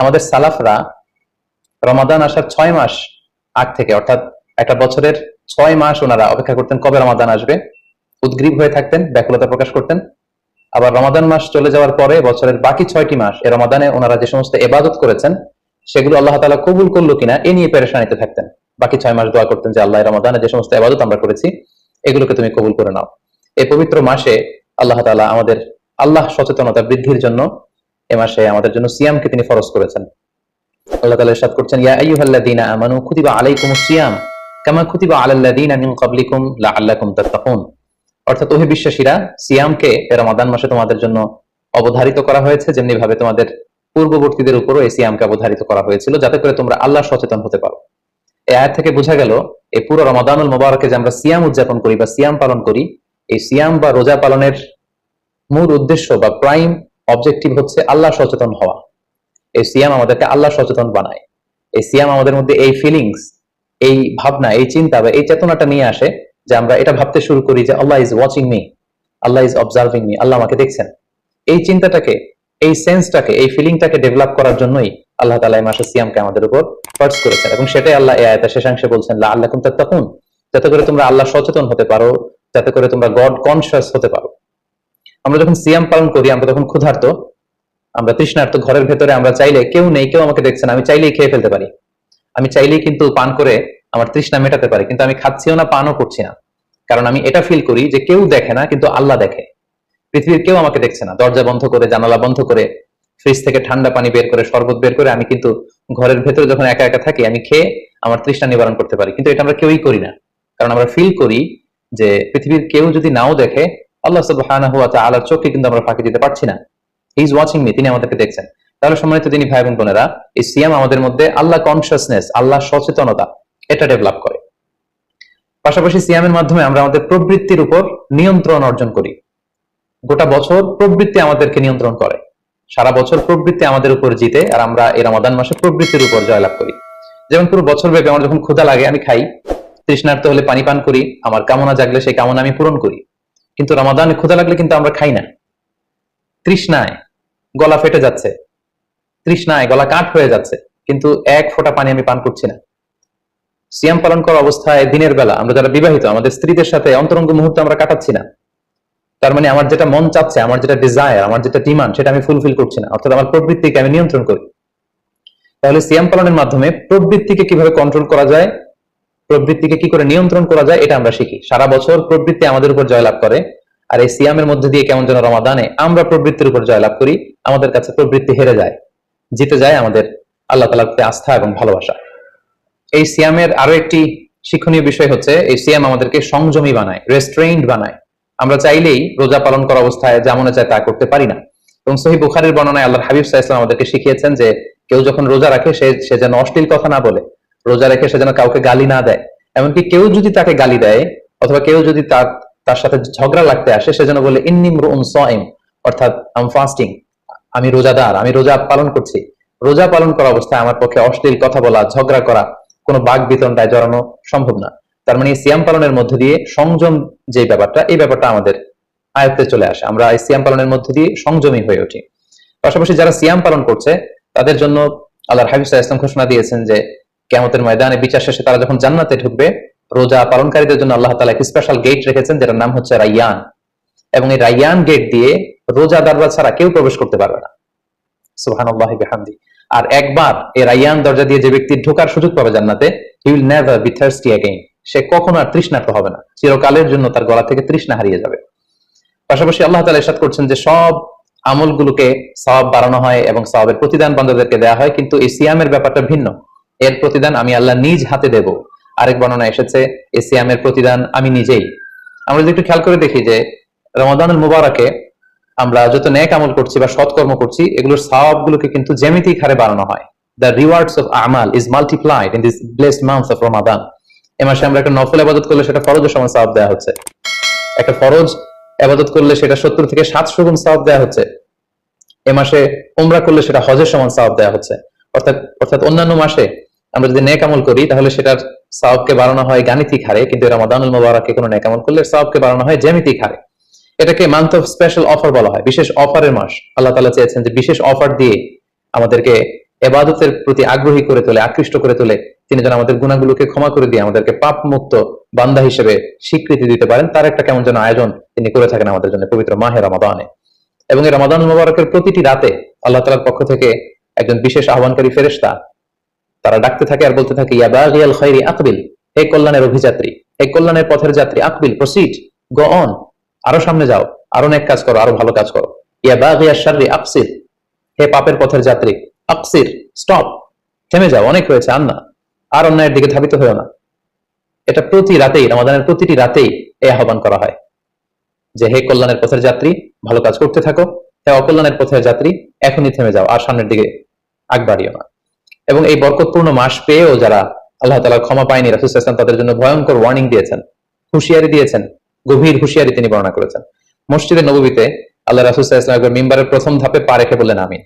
আমাদের সালাফরা রমাদান আসার 6 মাস আগ থেকে, অর্থাৎ একটা বছরের 6 মাস ওনারা অপেক্ষা করতেন কবে রমাদান আসবে, উদ্গ্রীব হয়ে থাকতেন, ব্যাকুলতা প্রকাশ করতেন। আবার রমাদান মাস চলে যাওয়ার পরে বছরের বাকি 6টি মাস এই রমাদানে ওনারা যে সমস্ত ইবাদত করেছেন সেগুলো আল্লাহ তাআলা কবুল করলো কিনা এ নিয়ে পেরেশানিতে থাকতেন। বাকি 6 মাস দোয়া করতেন যে আল্লাহ, রমাদানে যে সমস্ত ইবাদত আমরা করেছি এগুলোকে তুমি কবুল করে নাও। এই পবিত্র মাসে আল্লাহ তাআলা আমাদের আল্লাহ সচেতনতা বৃদ্ধির জন্য এ মাসে আমাদের জন্য সিয়ামকে তিনি ফরজ করেছেন। আল্লাহ তাআলা ইরশাদ করছেন, ইয়া আইয়ুহাল্লাযীনা আমানু কুতিবা আলাইকুমুস সিয়াম কামা কুতিবা আলাল্লাযীনা মিন ক্বাবলিকুম লাআল্লাকুম তাত্তাকুন। অর্থাৎ ওহে বিশ্বাসীরা, সিয়ামকে রমাদান মাসে তোমাদের জন্য অবধারিত করা হয়েছে, যেমনি ভাবে তোমাদের পূর্ববর্তীদের উপরও এই সিয়ামকে অবধারিত করা হয়েছিল, যাতে করে তোমরা আল্লাহ সচেতন হতে পারো। এই আয়াত থেকে বোঝা গেল এই পুরো রমাদানুল মুবারকে যে আমরা সিয়াম উদযাপন করি বা সিয়াম পালন করি, এই সিয়াম বা রোজা পালনের মূল উদ্দেশ্য বা প্রাইম অবজেক্টিভ হচ্ছে আল্লাহ সচেতন হওয়া। এই সিয়াম আমাদেরকে আল্লাহ সচেতন বানায়। এই সিয়াম আমাদের মধ্যে এই ফিলিংস, এই ভাবনা, এই চিন্তা বা এই চেতনাটা নিয়ে আসে যে আমরা এটা ভাবতে শুরু করি যে Allah is watching me, Allah is observing me, Allah আমাকে দেখছেন। এই চিন্তাটাকে, এই সেন্সটাকে, এই ফিলিংটাকে ডেভেলপ করার জন্যই আল্লাহ তাআলা এই মাসে সিয়ামকে আমাদের উপর ফরজ করেছেন, এবং সেটাই আল্লাহ এই আয়াতের শেষাংশে বলছেন লাআল্লাকুম তাত্তাকুন, যাতে করে তোমরা আল্লাহ সচেতন হতে পারো, যাতে করে তোমরা গড কনসিয়াস হতে পারো। আমরা যখন সিয়াম পালন করি আমরা তখন ক্ষুধার্ত, আমরা তৃষ্ণার্ত, ঘরের ভেতরে আমরা চাইলে, কেউ নেই, কেউ আমাকে দেখছে না, আমি চাইলেই খেয়ে ফেলতে পারি, আমি চাইলেই কিন্তু পান করে আমার তৃষ্ণা মেটাতে পারি, কিন্তু আমি খাচ্ছিও না, পানও করছি না, কারণ আমি এটা ফিল করি যে কেউ দেখে না কিন্তু আল্লাহ দেখে। পৃথিবীর কেউ আমাকে দেখছে না, দরজা বন্ধ করে, জানালা বন্ধ করে, ফ্রিজ থেকে ঠান্ডা পানি বের করে, শরবত বের করে আমি কিন্তু ঘরের ভেতরে যখন একা একা থাকি আমি খেয়ে আমার তৃষ্ণা নিবারণ করতে পারি, কিন্তু এটা আমরা কেউই করি না, কারণ আমরা ফিল করি যে পৃথিবীর কেউ যদি নাও দেখে, আল্লাহ সুবহানাহু ওয়া তাআলার চোখকে কিন্তু আমরা ফাঁকি দিতে পারছি না। হি ইজ ওয়াচিং মি, তিনি আমাদেরকে দেখছেন। তাহলে সম্মানিত দিনী ভাই এবং বোনেরা, এই সিয়াম আমাদের মধ্যে আল্লাহ কনসিয়াসনেস, আল্লাহ সচেতনতা এটা ডেভেলপ করে। পাশাপাশি সিয়ামের মাধ্যমে আমরা আমাদের প্রবৃত্তির উপর নিয়ন্ত্রণ অর্জন করি। গোটা বছর প্রবৃত্তি আমাদেরকে নিয়ন্ত্রণ করে, সারা বছর প্রবৃত্তি আমাদের উপর জিতে, আর আমরা এই রমাদান মাসে প্রবৃত্তির উপর জয়লাভ করি। যেমন পুরো বছর ব্যাপী আমার যখন ক্ষুধা লাগে আমি খাই, তৃষ্ণার্ত হলে পানি পান করি, আমার কামনা জাগলে সেই কামনা আমি পূরণ করি। কিন্তু রমাদানে ক্ষুধা লাগলে কিন্তু আমরা খাই না, তৃষ্ণায় গলা ফেটে যাচ্ছে, তৃষ্ণায় গলা কাঠ হয়ে যাচ্ছে, কিন্তু এক ফোঁটা পানি আমি পান করছি না। সিয়াম পালন করা অবস্থায় দিনের বেলা আমরা যারা বিবাহিত, আমাদের স্ত্রীদের সাথে অন্তরঙ্গ মুহূর্ত আমরা কাটাচ্ছি না, তার মানে আমার যেটা মন চাচ্ছে, আমার যেটা ডিজায়ার, আমার যেটা ডিমান্ড, সেটা আমি ফুলফিল করছি না, অর্থাৎ আমার প্রবৃত্তিকে আমি নিয়ন্ত্রণ করি। তাহলে সিয়াম পালনের মাধ্যমে প্রবৃত্তিকে কিভাবে কন্ট্রোল করা যায়, প্রবৃত্তিকে কি করে নিয়ন্ত্রণ করা যায়, এটা আমরা শিখি। সারা বছর প্রবৃত্তি আমাদের উপর জয়লাভ করে, আর এই সিয়ামের মধ্যে দিয়ে কেমন যেন রমাদানে আমরা প্রবৃত্তির উপর জয়লাভ করি, আমাদের কাছে প্রবৃত্তি হেরে যায়, জিতে যায় আমাদের আল্লাহ তাআলার প্রতি আস্থা এবং ভালোবাসা। এই সিয়ামের আরো একটি শিক্ষণীয় বিষয় হচ্ছে, এই সিয়াম আমাদেরকে সংযমী বানায়, রেস্ট্রেইনড বানায়। আমরা চাইলেই রোজা পালন করা অবস্থায় যা মনে চায় তা করতে পারি না। এবং সহিহ বুখারীর বর্ণনায় আল্লাহর হাবিব সাল্লাল্লাহু আলাইহি ওয়াসাল্লাম আমাদেরকে শিখিয়েছেন যে কেউ যখন রোজা রাখে সে যেন অশ্লীল কথা না বলে, রোজা রেখে সে যেন কাউকে গালি না দেয়। এমনকি কেউ যদি তাকে গালি দেয় অথবা কেউ যদি তার সাথে ঝগড়া লাগতে আসে, সে যেন বলে ইন্নী ইমরুউন সাইম, অর্থাৎ আই এম ফাস্টিং, আমি রোজাদার, আমি রোজা পালন করছি। রোজা পালন করা অবস্থায় আমার পক্ষে অশ্লীল কথা বলা, ঝগড়া করা, কোনো বাক বিতণ্ডায় জড়ানো সম্ভব না। তার মানে সিয়াম পালনের মধ্যে দিয়ে সংযম যে ব্যাপারটা, এই ব্যাপারটা আমাদের আয়ত্তে চলে আসে, আমরা এই সিয়াম পালনের মধ্যে দিয়ে সংযমী হয়ে উঠি। পাশাপাশি যারা সিয়াম পালন করছে তাদের জন্য আল্লাহর হাবিব সাল্লাল্লাহু আলাইহি ওয়াসাল্লাম ঘোষণা দিয়েছেন যে কিয়ামতের ময়দানে বিচার শেষে তারা যখন জান্নাতে ঢুকবে, রোজা পালনকারীদের জন্য আল্লাহ তাআলা একটি স্পেশাল গেট রেখেছেন, যেটার নাম হচ্ছে রাইয়ান। এবং এই রাইয়ান গেট দিয়ে রোজাদাররা ছাড়া কেউ প্রবেশ করতে পারবে না। সুবহানাল্লাহি বিহামদি। আর একবার এই রাইয়ান দরজা দিয়ে যে ব্যক্তি ঢোকার সুযোগ পাবে জান্নাতে, he will never be thirsty again, সে কখনো আর তৃষ্ণার্ত হবে না, চিরকালের জন্য তার গলা থেকে তৃষ্ণা হারিয়ে যাবে। পাশাপাশি আল্লাহ তাআলা ইরশাদ করছেন যে সব আমলগুলোকে সওয়াব বাড়ানো হয় এবং সওয়াবের প্রতিদান বান্দাদেরকে দেওয়া হয়, কিন্তু এই সিয়ামের ব্যাপারটা ভিন্ন। এর প্রতিদান আমি আল্লাহ নিজ হাতে দেব। আরেক বর্ণনা এসেছে এই সিয়ামের প্রতিদান আমি নিজেই। আমরা যদি একটু খেয়াল করে দেখি যে রমাদানুল মুবারকে আমরা যত নেক আমল করছি বা সৎকর্ম করছি, এগুলোর সওয়াবগুলোকে কিন্তু জ্যামিতিক হারে বাড়ানো হয়। দ্য রিওয়ার্ডস অফ আমাল is multiplied in this blessed month of Ramadan. এই মাসে আমরা একটা নফল ইবাদত করলে সেটা ফরজের সমান সওয়াব দেওয়া হচ্ছে, একটা ফরজ ইবাদত করলে সেটা 70 থেকে 700 গুণ সওয়াব দেওয়া হচ্ছে। এ মাসে উমরা করলে সেটা হজের সমান সওয়াব দেওয়া হচ্ছে। অর্থাৎ অন্যান্য মাসে আমরা যদি নেক আমল করি তাহলে সেটার সওয়াবকে বাড়ানো হয় গাণিতিক হারে, কিন্তু রমাদানুল মুবারকে কোনো নেক আমল করলে সওয়াবকে বাড়ানো হয় জ্যামিতিক হারে। এটাকে মান্থ অফ স্পেশাল অফার বলা হয়, বিশেষ অফারের মাস। আল্লাহ তাআলা চেয়েছেন যে বিশেষ অফার দিয়ে আমাদেরকে ইবাদতের প্রতি আগ্রহী করে তোলে, আকৃষ্ট করে তোলে। তিনি যেন আমাদের গুনাহগুলোকে ক্ষমা করে দিয়ে আমাদেরকে পাপ মুক্ত বান্দা হিসেবে স্বীকৃতি দিতে পারেন, তার একটা কেমন যেন আয়োজন তিনি করে থাকেন আমাদের জন্য পবিত্র মাহে রমাদানে। এবং এই রমাদান মুবারকের প্রতিটি রাতে আল্লাহ তাআলার পক্ষ থেকে একজন বিশেষ আহ্বানকারী ফেরেশতা তারা ডাকতে থাকে আর বলতে থাকে, ইয়া বাগিয়াল খাইরি আকবিল, হে কল্যাণের অভিযাত্রী, হে কল্যাণের পথের যাত্রী, আকবিল, প্রসিড, গো অন, আরো সামনে যাও, আরো নেক কাজ করো, আরো ভালো কাজ করো। ইয়া বাগিয়াশ শাররি আকসির, হে পাপের পথের যাত্রী, আকসির, স্টপ, থেমে যাও, অনেক হয়েছে, আর না, আর অন্যায়ের দিকে ধাবিত হয়েও না। এটা প্রতি রাতেই, রমাদানের প্রতিটি রাতেই এই আহ্বান করা হয় যে হে কল্যাণের পথের যাত্রী, ভালো কাজ করতে থাকো, হে অকল্যাণের পথের যাত্রী, এখনই থেমে যাও, আর সামনের দিকে আগ বাড়িও না। এবং এই বরকতপূর্ণ মাস পেয়েও যারা আল্লাহ তাআলার ক্ষমা পায়নি, রাসূল সাল্লাল্লাহু আলাইহি ওয়াসাল্লাম তাদের জন্য ভয়ঙ্কর ওয়ার্নিং দিয়েছেন, হুঁশিয়ারি দিয়েছেন, গভীর হুঁশিয়ারি তিনি বর্ণনা করেছেন। মসজিদে নববীতে আল্লাহ রাসূল সাল্লাল্লাহু আলাইহি ওয়াসাল্লাম একবার মিম্বারের প্রথম ধাপে পা রেখে বললেন আমিন,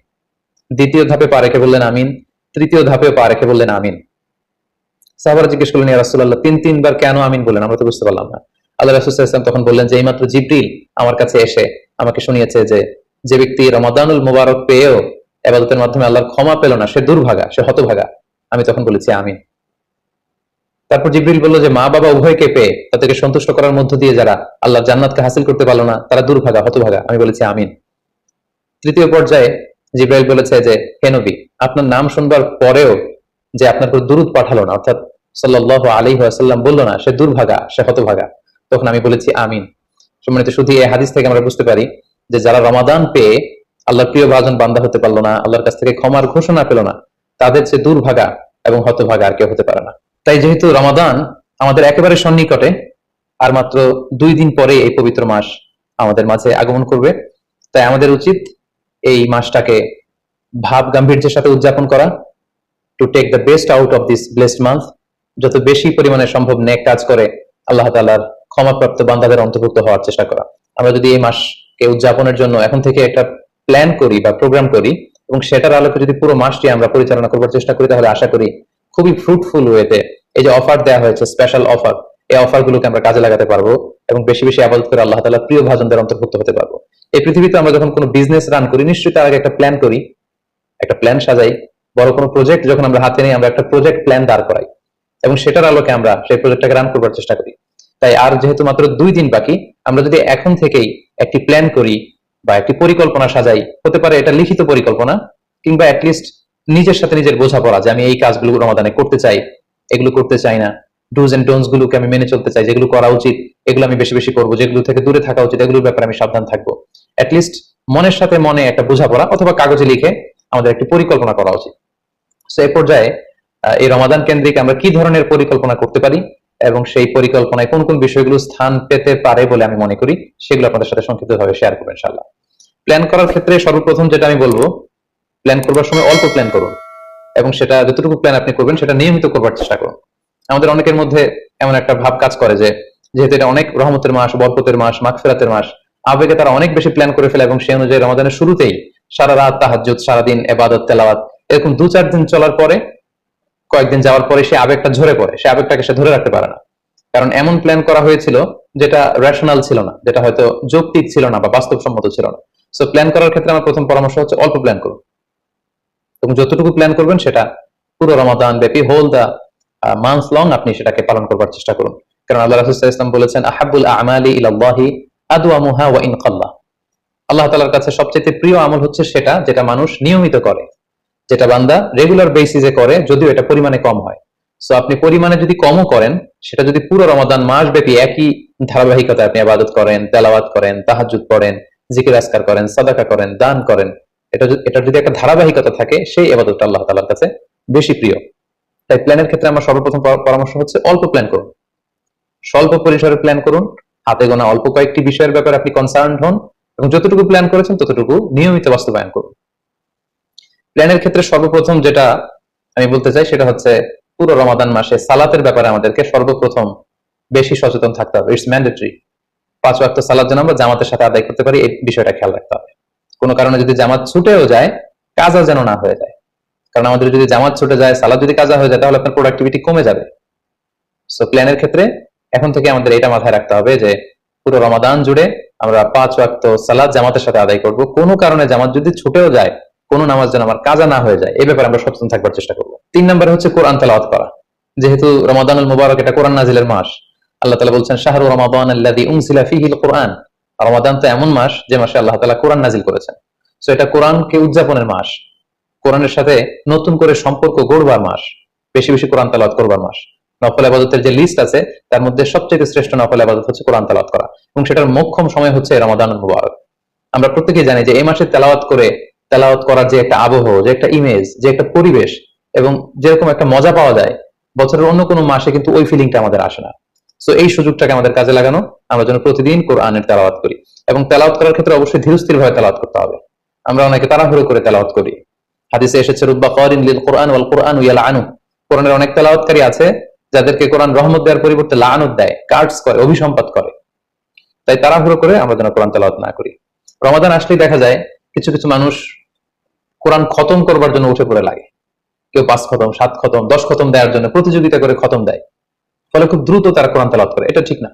দ্বিতীয় ধাপে পা রেখে বললেন আমিন, তৃতীয় ধাপে পা রেখে বললেন আমিন। সাহাবারা জিজ্ঞেস করলেন, ইয়া রাসূলুল্লাহ, তিনবার কেন আমিন বললেন? আমরা তো বুঝতে পারলাম না। আল্লাহ রাসূল সাল্লাল্লাহু আলাইহি ওয়াসাল্লাম তখন বললেন যে এইমাত্র জিবরিল আমার কাছে এসে আমাকে শুনিয়েছে যে যে ব্যক্তি রমাদানুল মুবারক পেয়েও ইবাদতের মাধ্যমে আল্লাহর ক্ষমা পেল না, সে দুর্ভাগা, সে হতভাগা। আমি তখন বলেছি আমিন। তারপর জিবরিল বলল যে মা বাবা উভয়কে পেয়ে তাদেরকে সন্তুষ্ট করার মধ্য দিয়ে যারা আল্লাহর জান্নাতকে হাসিল করতে পারলো না, তারা দুর্ভাগা, হতভাগা। আমি বলেছি আমিন। তৃতীয় পর্যায়ে জিবরাইল বলেছে যে হে নবী, আপনার নাম শুনবার পরেও যে আপনার উপর দুরূদ পাঠালো না, অর্থাৎ সাল্লাল্লাহু আলাইহি ওয়াসাল্লাম বলল না, সে দুর্ভাগা, সে হতভাগা। তখন আমি বলেছি আমিন। সম্মানিত শুধু এই হাদিস থেকে আমরা বুঝতে পারি যে যারা রমাদান পেয়ে আল্লাহর প্রিয় ভাজন বান্দা হতে পারলো না, আল্লাহর কাছ থেকে ক্ষমার ঘোষণা পেল না, তাদের যে দুর্ভাগা এবং হতভাগা আর কেউ হতে পারে না। তাই যেহেতু রমাদান আমাদের একেবারে সন্নিকটে, আর মাত্র 2 দিন পরে এই পবিত্র মাস আমাদের মাঝে আগমন করবে, তাই আমাদের উচিত এই মাসটাকে ভাব গাম্ভীর্যের সাথে উদযাপন করা, to take the best out of this blessed month, যত বেশি পরিমাণে সম্ভব নেক কাজ করে আল্লাহ তাআলার ক্ষমাপ্রাপ্ত বান্দাদের অন্তর্ভুক্ত হওয়ার চেষ্টা করা। আমরা যদি এই মাসকে উদযাপনের জন্য এখন থেকে একটা প্ল্যান করি বা প্রোগ্রাম করি এবং সেটার আলোকে যদি পুরো মাসটি আমরা পরিচালনা করবার চেষ্টা করি, তাহলে আশা করি খুবই ফ্রুটফুল ওয়েতে এই যে অফার দেওয়া হয়েছে, স্পেশাল অফার, এই অফার গুলোকে আমরা কাজে লাগাতে পারবো এবং বেশি বেশি ইবাদত করে আল্লাহ তাআলার প্রিয় ভাজনদের অন্তর্ভুক্ত হতে পারবো। এই পৃথিবীতে আমরা যখন কোনো বিজনেস রান করি, নিশ্চয়ই তার আগে একটা প্ল্যান করি, একটা প্ল্যান সাজাই। বড় কোনো প্রজেক্ট যখন আমরা হাতে নিই, আমরা একটা প্রজেক্ট প্ল্যান দাঁড় করাই এবং সেটার আলোকে আমরা সেই প্রজেক্টটাকে রান করবার চেষ্টা করি। তাই আর যেহেতু মাত্র 2 দিন বাকি, আমরা যদি এখন থেকেই একটি প্ল্যান করি বা একটি পরিকল্পনা সাজাই, হতে পারে এটা লিখিত পরিকল্পনা কিংবা অ্যাটলিস্ট নিজের সাথে নিজের বোঝাপড়া যে আমি এই কাজগুলো রমাদানে করতে চাই, এগুলো করতে চাই না, ডুজ এন্ড ডোন্টস গুলোকে আমি মেনে চলতে চাই, যেগুলো করা উচিত এগুলো আমি বেশি বেশি করবো, যেগুলো থেকে দূরে থাকা উচিত এগুলোর ব্যাপারে আমি সাবধান থাকবো। অ্যাটলিস্ট মনের সাথে মনে একটা বোঝাপড়া অথবা কাগজে লিখে আমাদের একটি পরিকল্পনা করা উচিত। সো এই পর্যায়ে এই রমাদান কেন্দ্রিক আমরা কি ধরনের পরিকল্পনা করতে পারি এবং সেই পরিকল্পনায় কোন কোন বিষয়গুলো স্থান পেতে পারে বলে আমি মনে করি, সেগুলো আপনাদের সাথে সংক্ষিপ্তভাবে শেয়ার করবো ইনশাআল্লাহ। প্ল্যান করার ক্ষেত্রে সর্বপ্রথম যেটা আমি বলবো, প্ল্যান করবার সময় অল্প প্ল্যান করুন এবং সেটা যতটুকু প্ল্যান আপনি করবেন সেটা নিয়মিত করবার চেষ্টা করুন। আমাদের অনেকের মধ্যে এমন একটা ভাব কাজ করে যে যেহেতু এটা অনেক রহমতের মাস, বরকতের মাস, মাগফিরাতের মাস, আবেগে তারা অনেক বেশি প্ল্যান করে ফেলে এবং সেই অনুযায়ী রমাদানের শুরুতেই সারা রাত তাহাজ্জুদ, সারাদিন ইবাদত, তেলাওয়াত, এরকম 2-4 দিন চলার পরে, কয়েকদিন যাওয়ার পরে সে আবেগটা ঝরে পড়ে, সে আবেগটাকে সে ধরে রাখতে পারে না। কারণ এমন প্ল্যান করা হয়েছিল যেটা রেশনাল ছিল না, যেটা হয়তো যৌক্তিক ছিল না বা বাস্তবসম্মত ছিল না। সো প্ল্যান করার ক্ষেত্রে আমার প্রথম পরামর্শ হচ্ছে অল্প প্ল্যান করুন এবং যতটুকু প্ল্যান করবেন সেটা পুরো রমাদান ব্যাপী, হোল দা মান্থ লং আপনি সেটাকে পালন করবার চেষ্টা করুন। কারণ আল্লাহ রাসূল সাল্লাল্লাহু আলাইহি ওয়াসাল্লাম বলেছেন, আহাব্বুল আমালি ইলাল্লাহি আদওয়ামুহা ওয়া ইন কাল্লা। আল্লাহ তাআলার কাছে সবচেয়ে প্রিয় আমল হচ্ছে সেটা যেটা মানুষ নিয়মিত করে, যেটা বান্দা রেগুলার বেসিসে করে, যদিও এটা পরিমাণে কম হয়। সো আপনি পরিমাণে যদি কমও করেন, সেটা যদি পুরো রমাদান মাস ব্যাপী একই ধারাবাহিকতায় আপনি ইবাদত করেন, তেলাওয়াত করেন, তাহাজ্জুদ পড়েন, জিকির আজকার করেন, সাদাকা করেন, দান করেন, এটা যদি একটা ধারাবাহিকতা থাকে, সেই ইবাদতটা আল্লাহ তাআলার কাছে বেশি প্রিয়। তাই প্ল্যানের ক্ষেত্রে আমার সর্বপ্রথম পরামর্শ হচ্ছে অল্প প্ল্যান করুন, স্বল্প পরিসরে প্ল্যান করুন, হাতে গোনা অল্প কয়েকটি বিষয়ের ব্যাপারে আপনি কনসার্নড হন এবং যতটুকু প্ল্যান করেছেন ততটুকু নিয়মিত বাস্তবায়ন করুন। প্ল্যানের ক্ষেত্রে সর্বপ্রথম যেটা আমি বলতে চাই সেটা হচ্ছে পুরো রমাদান মাসে সালাতের ব্যাপারে আমাদেরকে সর্বপ্রথম বেশি সচেতন থাকতে হবে। It's mandatory. 5 ওয়াক্ত সালাত যেন আমরা জামাতের সাথে আদায় করতে পারি, এই বিষয়টা খেয়াল রাখতে হবে। কোনো কারণে যদি জামাত ছুটেও যায়, কাজা যেন না হয়ে যায়। কারণ আমাদের যদি জামাত ছুটে যায়, সালাত যদি কাজা হয়ে যায়, তাহলে আপনার প্রোডাক্টিভিটি কমে যাবে। সো প্ল্যানের ক্ষেত্রে এখন থেকে আমাদের এটা মাথায় রাখতে হবে যে পুরো রমাদান জুড়ে আমরা 5 ওয়াক্ত সালাত জামাতের সাথে আদায় করব। কোনো কারণে জামাত যদি ছুটেও যায়, কোনো নামাজ যেন আমার কাজা না হয়ে যায়, এই ব্যাপারে আমরা সচেতন থাকবার চেষ্টা করবো। 3 নম্বরে হচ্ছে কোরআন তেলাওয়াত করা। যেহেতু রমাদানুল মুবারক এটা কোরআন নাজিলের মাস, আল্লাহ তাআলা বলছেন শাহরু রমাদান আল্লাযী উনজিলা ফীহিল কুরআন। রমাদান তো এমন মাস যে মাসে আল্লাহ তাআলা কোরআন নাজিল করেছেন। সো এটা কোরআনকে উদযাপনের মাস, কোরআনের সাথে নতুন করে সম্পর্ক গড়বার মাস, বেশি বেশি কোরআন তেলাওয়াত করবার মাস। নফল ইবাদতের যে লিস্ট আছে তার মধ্যে সবচেয়ে শ্রেষ্ঠ নফল ইবাদত হচ্ছে কোরআন তেলাওয়াত করা, এবং সেটার মোক্ষম সময় হচ্ছে রমাদানুল মুবারক। আমরা প্রত্যেকেই জানি যে এই মাসে তেলাওয়াত করার যে একটা আবহ, যে একটা ইমেজ, যে একটা পরিবেশ, এবং যেরকম একটা মজা পাওয়া যায় বছরের অন্য কোনো মাসে কিন্তু ওই ফিলিংটা আমাদের আসে না। সো এই সুযোগটাকে আমাদের কাজে লাগানো, আমরা যেন প্রতিদিন কোরআনের তেলাওয়াত করি, এবং তেলাওয়াত করার ক্ষেত্রে অবশ্যই ধীরস্থির ভাবে তেলাওয়াত করতে হবে। আমরা অনেকে তাড়াহুড়ো করে তেলাওয়াত করি। হাদিসে এসেছে রুব্বা কারিন লিল কুরআন ওয়াল কুরআনু ইয়ালআনু। কোরআনের অনেক তেলাওয়াতকারী আছে যাদেরকে কোরআন রহমত দেওয়ার পরিবর্তে লাআনত দেয়, কার্ডস করে, অভিসম্পাত করে। তাই তাড়াহুড়ো করে আমরা যেন কোরআন তেলাওয়াত না করি। রমাদান আসলেই দেখা যায় কিছু কিছু মানুষ কোরআন খতম করবার জন্য উঠে পড়ে লাগে। কেউ 5 খতম, 7 খতম, 10 খতম দেওয়ার জন্য প্রতিযোগিতা করে খতম দেয়, ফলে খুব দ্রুত তারা কোরআন তেলাওয়াত করে। এটা ঠিক না।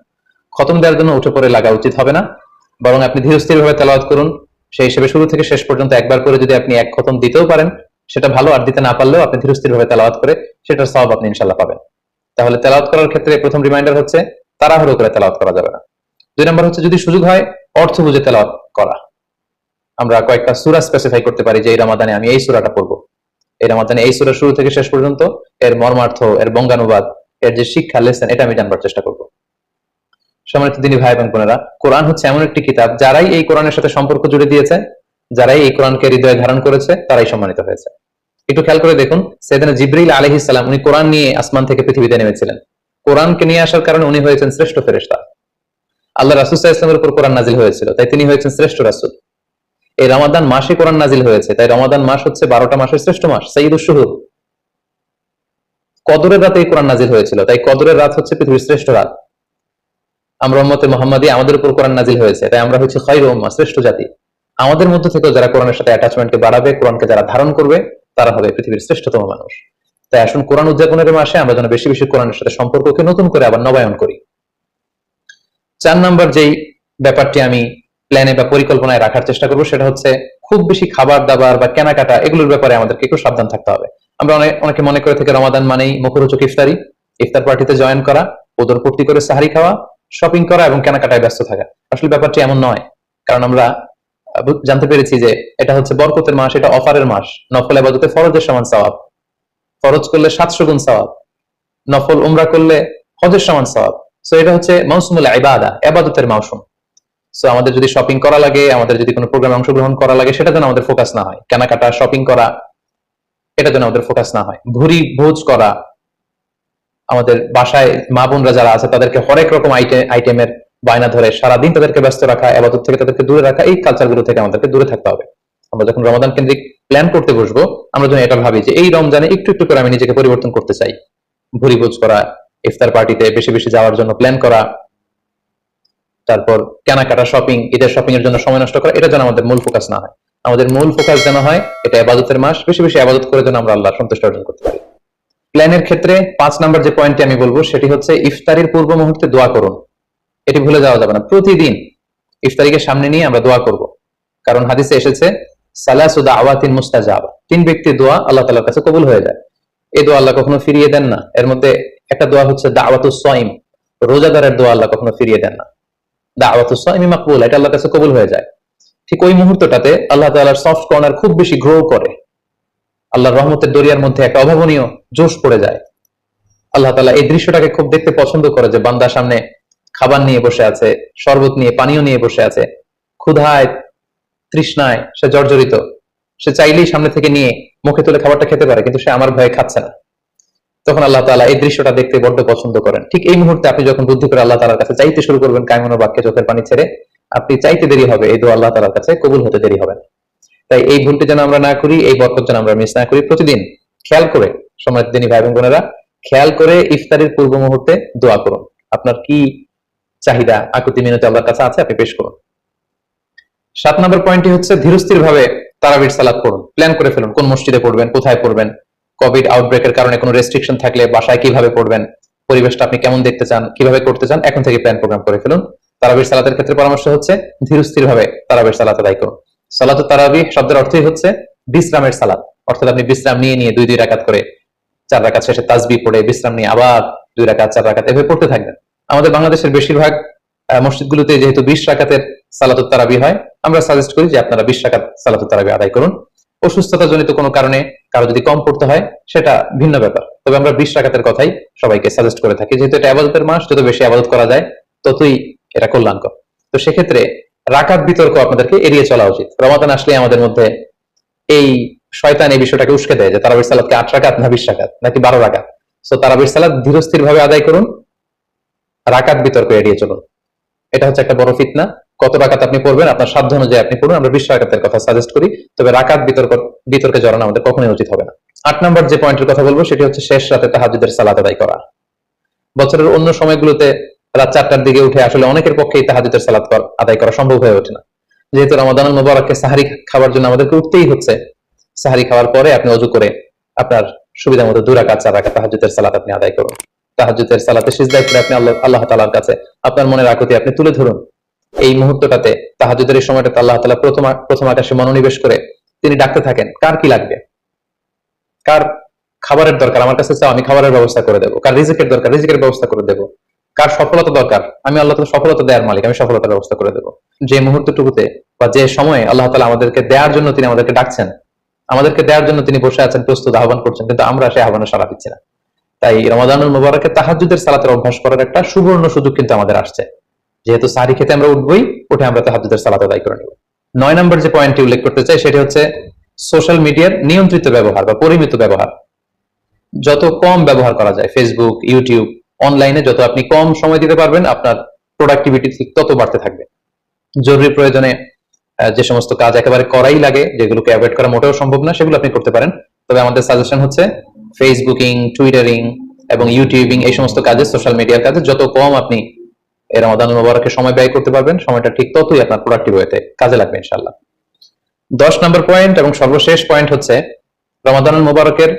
খতম দেওয়ার জন্য উঠে পড়ে লাগা উচিত হবে না, বরং আপনি ধীরস্থির ভাবে তেলাওয়াত করুন। সেই হিসেবে শুরু থেকে শেষ পর্যন্ত একবার করে যদি আপনি 1 খতম দিতেও পারেন সেটা ভালো, আর দিতে না পারলেও আপনি ধীরস্থির ভাবে তেলাওয়াত করে সেটার সওয়াব আপনি ইনশাআল্লাহ পাবেন। তাহলে তেলাওয়াত করার ক্ষেত্রে প্রথম রিমাইন্ডার হচ্ছে তাড়াহুড়ো করে তেলাওয়াত করা যাবে না। 2 নম্বর হচ্ছে যদি সুযোগ হয় অর্থ বুঝে তেলাওয়াত করা। আমরা কয়েকটা সূরা স্পেসিফাই করতে পারি যে এই রমাদানে আমি এই সূরাটা পড়বো, এই রমাদানে এই সূরা শুরু থেকে শেষ পর্যন্ত এর মর্মার্থ, এর বঙ্গানুবাদ, এর যে শিক্ষা লেসন, এটা আমি জানবার চেষ্টা করবো। সম্মানিত দিনী ভাই এবং বোনেরা, কোরআন হচ্ছে এমন একটি কিতাব, যারাই এই কোরআনের সাথে সম্পর্ক জুড়ে দিয়েছে, যারাই এই কোরআনকে হৃদয়ে ধারণ করেছে, তারাই সম্মানিত হয়েছে। একটু খেয়াল করে দেখুন, সাইয়েদনা জিবরিল আলাইহিস সালাম উনি কোরআন নিয়ে আসমান থেকে পৃথিবীতে নেমেছিলেন। কোরআনকে নিয়ে আসার কারণে উনি হয়েছেন শ্রেষ্ঠ ফেরেশতা। আল্লাহ রাসূল সাল্লাল্লাহু আলাইহি ওয়াসাল্লামের উপর কোরআন নাজিল হয়েছিল, তাই তিনি হয়েছেন শ্রেষ্ঠ রাসূল। এই রমাদান মাসে কোরআন নাজিল হয়েছে, তাই রমাদান মাস হচ্ছে 12টা মাসের শ্রেষ্ঠ মাস, সাইয়্যিদুশ শুহুর। কদরের রাতে এই কোরআন নাজিল হয়েছিল, তাই কদরের রাত হচ্ছে পৃথিবীর শ্রেষ্ঠ রাত। আমরা উম্মতে মুহাম্মাদি, আমাদের উপর কোরআন নাজিল হয়েছে, তাই আমরা হচ্ছে খায়রু উম্মাহ, শ্রেষ্ঠ জাতি। আমাদের মধ্য থেকে যারা কোরআনের সাথে অ্যাটাচমেন্টকে বাড়াবে, কোরআনকে যারা ধারণ করবে, তারা হবে পৃথিবীর শ্রেষ্ঠতম মানুষ। তাই আসুন কোরআন উদযাপনের মাসে আমরা যেন বেশি বেশি কোরআনের সাথে সম্পর্ককে নতুন করে আবার নবায়ন করি। 4 নম্বর যেই ব্যাপারটি আমি প্ল্যানে বা পরিকল্পনায় রাখার চেষ্টা করবো সেটা হচ্ছে খুব বেশি খাবার দাবার বা কেনাকাটা, এগুলোর ব্যাপারে আমাদেরকে একটু সাবধান থাকতে হবে। আমরা অনেকে মনে করে থেকে রমাদান মানেই মুখরোচক ইফতারি, ইফতার পার্টিতে জয়েন করা, উদরপূর্তি করে সাহারি খাওয়া, শপিং করা এবং কেনাকাটায় ব্যস্ত থাকা। আসলে ব্যাপারটি এমন নয়, কারণ আমরা জানতে পেরেছি যে এটা হচ্ছে বরকতের মাস, এটা অফারের মাস। নফল ইবাদতে ফরজের সমান সওয়াব, ফরজ করলে 700 গুণ সওয়াব, নফল উমরা করলে হজের সমান সওয়াব। সো এটা হচ্ছে মৌসুমুল ইবাদা, ইবাদতের মৌসুম। সো আমাদের যদি শপিং করা লাগে, আমাদের যদি কোনো প্রোগ্রামে অংশগ্রহণ করা লাগে, সেটা যেন আমাদের ফোকাস না হয়। কেনাকাটা, শপিং করা, এটা যেন আমাদের ফোকাস না হয়। ভুরি ভোজ করা, আমাদের বাসায় মা বোনরা যারা আছে তাদেরকে হরেক রকম আইটেমের বায়না ধরে সারাদিন তাদেরকে ব্যস্ত রাখা, ইবাদত থেকে তাদেরকে দূরে রাখা, এই কালচারগুলো থেকে আমাদেরকে দূরে থাকতে হবে। আমরা যখন রমাদান কেন্দ্রিক প্ল্যান করতে বসবো, আমরা যেন এটা ভাবি যে এই রমজানে একটু একটু করে আমি নিজেকে পরিবর্তন করতে চাই। ভুরি ভোজ করা, ইফতার পার্টিতে বেশি বেশি যাওয়ার জন্য প্ল্যান করা, তারপর কেনাকাটা, শপিং, ঈদের শপিং এর জন্য সময় নষ্ট করা, এটা যেন আমাদের মূল ফোকাস না হয়। আমাদের মূল ফোকাস যেন হয় এটা ইবাদতের মাস, বেশি বেশি ইবাদত করে যেন আমরা আল্লাহর সন্তুষ্টি অর্জন করতে পারি। প্ল্যানের ক্ষেত্রে 5 নাম্বার যে পয়েন্টটি আমি বলবো সেটি হচ্ছে ইফতারির পূর্ব মুহূর্তে দোয়া করুন। এটি ভুলে যাওয়া যাবে না। প্রতিদিন ইফতারিকে সামনে নিয়ে আমরা দোয়া করব, কারণ হাদিসে এসেছে সালাসু দাওয়াতিন মুস্তাজাবা, 3 ব্যক্তির দোয়া আল্লাহ তাআলার কাছে কবুল হয়ে যায়। এই দোয়া আল্লাহ কখনো ফিরিয়ে দেন না। এর মধ্যে একটা দোয়া হচ্ছে দাওয়াতুস সাইম, রোজাদারের দোয়া আল্লাহ কখনো ফিরিয়ে দেন না। দাওয়াতুস সাইমি মাকবুল, এটা আল্লাহর কাছে কবুল হয়ে যায়। ঠিক ওই মুহূর্তটাতে আল্লাহ তাআলার সফট কর্নার খুব বেশি গ্রো করে, আল্লাহর রহমতের দরিয়ার মধ্যে একটা অভাবনীয় জোশ পড়ে যায়। আল্লাহ তাআলা এই দৃশ্যটাকে খুব দেখতে পছন্দ করে যে বান্দা সামনে খাবার নিয়ে বসে আছে, শরবত নিয়ে, পানীয় নিয়ে বসে আছে, ক্ষুধায় তৃষ্ণায় সে জর্জরিত, সে চাইলেই সামনে থেকে নিয়ে মুখে তুলে খাবারটা খেতে পারে, কিন্তু সে আমার ভয়ে খাচ্ছে না। তখন আল্লাহ তাআলা এই দৃশ্যটা দেখতে বড্ড পছন্দ করেন। ঠিক এই মুহূর্তে আপনি যখন বুদ্ধি করে আল্লাহ তাআলার কাছে চাইতে শুরু করবেন, কায়মনো বাক্যে চোখের পানি ছেড়ে, আপনি চাইতে দেরি হবে, এই দোয়া আল্লাহ তাআলার কাছে কবুল হতে দেরি হবে না। তাই এই ভুলটি যেন আমরা না করি, এই বরকত যেন আমরা মিস না করি। প্রতিদিন খেয়াল করে, সম্মানিত দিনী ভাই এবং বোনেরা, খেয়াল করে ইফতারের পূর্ব মুহূর্তে দোয়া করুন। আপনার কি চাহিদা, আকুতি মিনতি আল্লাহর কাছে আছে, আপনি পেশ করুন। 7 নম্বর পয়েন্টটি হচ্ছে ধীরস্থির ভাবে তারাবির সালাত পড়ুন। প্ল্যান করে ফেলুন কোন মসজিদে পড়বেন, কোথায় পড়বেন, কোভিড আউটব্রেকের কারণে কোনো রেস্ট্রিকশন থাকলে বাসায় কিভাবে পড়বেন, পরিবেশটা আপনি কেমন দেখতে চান, কিভাবে করতে চান, এখন থেকে প্ল্যান প্রোগ্রাম করে ফেলুন। তারাবির সালাতের ক্ষেত্রে পরামর্শ হচ্ছে ধীরস্থির ভাবে তারাবির সালাত আদায় করুন। সালাতুত তারাবিহ শব্দের অর্থই হচ্ছে বিশ্রামের সালাত, অর্থাৎ আপনি বিশ্রাম নিয়ে নিয়ে 2 রাকাত করে 4 রাকাত শেষে তাসবিহ পড়ে বিশ্রাম নিয়ে আবার 2 রাকাত 4 রাকাত এভাবে পড়তে থাকবেন। আমাদের বাংলাদেশের বেশিরভাগ মসজিদগুলোতে যেহেতু 20 রাকাতের সালাতুত তারাবি হয়, আমরা সাজেস্ট করি যে আপনারা 20 রাকাত সালাতুত তারাবি আদায় করুন। অসুস্থতা জনিত কোনো কারণে কারো যদি কম পড়তে হয় সেটা ভিন্ন ব্যাপার, তবে আমরা 20 রাকাতের কথাই সবাইকে সাজেস্ট করে থাকি, যেহেতু এটা ইবাদতের মাস, যত বেশি ইবাদত করা যায় ততই এটা কল্যাণকর। তো সেক্ষেত্রে রাকাত বিতর্ক আপনাদেরকে এড়িয়ে চলা উচিত। রমাদান আসলে আমাদের মধ্যে এই শয়তান এই বিষয়টাকে উস্কে দেয় যে তারাবির সালাতকে 8 রাকাত না 20 রাকাত নাকি 12 রাকাত। সো তারাবির সালাত ধীরস্থির ভাবে আদায় করুন, রাকাত বিতর্ক এড়িয়ে চলুন। এটা হচ্ছে একটা বড় ফিতনা। কত রাকাত আপনি পড়বেন আপনার সাধ্য অনুযায়ী আপনি পড়ুন, আমরা 20 রাকাতের কথা সাজেস্ট করি, তবে রাকাত বিতর্কে জড়ানো আমাদের কখনোই উচিত হবে না। 8 নম্বর যে পয়েন্টের কথা বলবো সেটি হচ্ছে শেষ রাতে তাহাজ্জুদের সালাত আদায় করা। বছরের অন্য সময়গুলোতে রাত 4টার দিকে উঠে আসলে অনেকের পক্ষেই তাহাজ্জুদের সালাত আদায় করা সম্ভব হয়ে ওঠে না, যেহেতু রমাদানুল মুবারককে সাহারি খাওয়ার জন্য আমাদেরকে উঠতেই হচ্ছে। সাহারি খাওয়ার পরে আপনি ওযু করে আপনার সুবিধা মতো 2 রাকাত 4 রাকাত তাহাজ্জুদের সালাত আপনি আদায় করুন। তাহাজ্জুদের সালাতে সিজদায় পড়ে আপনি আল্লাহ তাআলার কাছে আপনার মনের আকুতি আপনি তুলে ধরুন। এই মুহূর্তটাতে তাহাজ্জুদের এই সময়টাতে আল্লাহ তাআলা প্রথম আকাশে মনোনিবেশ করে তিনি ডাকতে থাকেন, কার কি লাগবে, কার খাবারের দরকার আমার কাছে চাও, আমি খাবারের ব্যবস্থা করে দেবো, কার রিজিকের দরকার রিজিকের ব্যবস্থা করে দেবো, কার সফলতা দরকার, আমি আল্লাহ তাআলা সফলতা দেওয়ার মালিক, আমি সফলতার ব্যবস্থা করে দেবো। যে মুহূর্তটুকুতে বা যে সময়ে আল্লাহ তাআলা আমাদেরকে দেওয়ার জন্য তিনি আমাদেরকে ডাকছেন, আমাদেরকে দেওয়ার জন্য তিনি বসে আছেন, প্রস্তুত আহ্বান করছেন, কিন্তু আমরা সেই আহ্বানে সাড়া দিচ্ছি না। তাই রমাদানুল মুবারকে তাহাজ্জুদের সালাতের অভ্যাস করার একটা সুবর্ণ সুযোগ কিন্তু আমাদের আসছে, যেহেতু সাহরি খেতে আমরা উঠবই, উঠে আমরা তাহাজ্জুদের সালাত আদায় করে নেব। 9 নম্বর যে পয়েন্টটি উল্লেখ করতে চাই সেটি হচ্ছে সোশ্যাল মিডিয়ার নিয়ন্ত্রিত ব্যবহার বা পরিমিত ব্যবহার। যত কম ব্যবহার করা যায় ফেসবুক, ইউটিউব, অনলাইনে যত আপনি কম সময় দিতে পারবেন আপনার প্রোডাক্টিভিটি তত বাড়তে থাকবে। জরুরি প্রয়োজনে যে সমস্ত কাজ একেবারে করাই লাগে, যেগুলোকে অ্যাভয়েড করা মোটেও সম্ভব না, সেগুলো আপনি করতে পারেন। তবে আমাদের সাজেশন হচ্ছে ফেসবুকিং, টুইটারিং এবং ইউটিউবিং এই সমস্ত কাজে, সোশ্যাল মিডিয়ার কাজে যত কম আপনি এই রমাদানুল মুবারকে সময় ব্যয় করতে পারবেন, সময়টা ঠিক ততই আপনার প্রোডাক্টিভ হতে কাজে লাগবে ইনশাআল্লাহ। 10 নম্বর পয়েন্ট এবং সর্বশেষ পয়েন্ট হচ্ছে রমাদানুল মুবারকের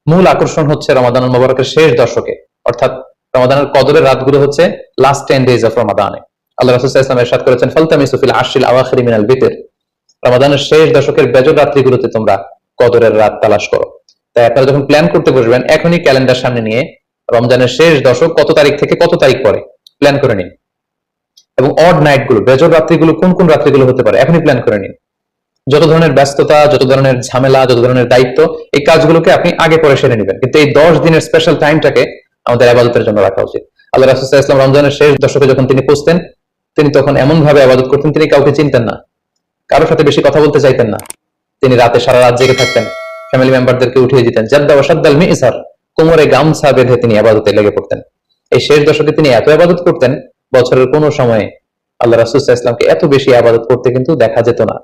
মূল আকর্ষণ হচ্ছে রমাদানুল মুবারকের শেষ দশকে, অর্থাৎ রমাদানের কদরের রাতগুলো হচ্ছে লাস্ট 10 days অফ রমাদানে। আল্লাহ রাসূল সাল্লাল্লাহু আলাইহি ওয়াসাল্লাম ইরশাদ করেছেন, ফালতামিসু ফিল আশরিল আওয়াখিরি মিনাল বিতর, রমাদানের শেষ দশকের বেজর রাত্রিগুলোতে তোমরা কদরের রাত তালাশ করো। তাই আপনারা যখন প্ল্যান করতে বসবেন এখনই ক্যালেন্ডার সামনে নিয়ে রমজানের শেষ দশক কত তারিখ থেকে কত তারিখ পরে প্ল্যান করে নিন, এবং অড নাইট গুলো, বেজর রাত্রিগুলো কোন কোন রাত্রিগুলো হতে পারে এখনই প্ল্যান করে নিন। যত ধরনের ব্যস্ততা, যত ধরনের ঝামেলা, যত ধরনের দায়িত্ব, এই কাজগুলোকে আপনি আগে পরে সেরে নেবেন, কিন্তু এই 10 দিনের স্পেশাল টাইমটাকে আমাদের ইবাদতের জন্য রাখা উচিত। আল্লাহ রাসূল সাল্লাল্লাহু আলাইহি ওয়াসাল্লাম রমজানের শেষ দশকে যখন তিনি পৌঁছতেন, তিনি তখন এমন ভাবে ইবাদত করতেন, তিনি কাউকে চিনতেন না, কারোর সাথে বেশি কথা বলতে চাইতেন না। তিনি রাতে সারা রাত জেগে থাকতেন, ফ্যামিলি মেম্বারদেরকে উঠিয়ে দিতেন, জাদ্দা ওয়া শাদ্দাল মিইসার, কোমরে গামছা বেঁধে তিনি ইবাদতে লেগে পড়তেন। এই শেষ দশকে তিনি এত ইবাদত করতেন, বছরের কোনো সময়ে আল্লাহ রাসূল সাল্লাল্লাহু আলাইহি ওয়াসাল্লামকে এত বেশি ইবাদত করতে কিন্তু দেখা যেত না।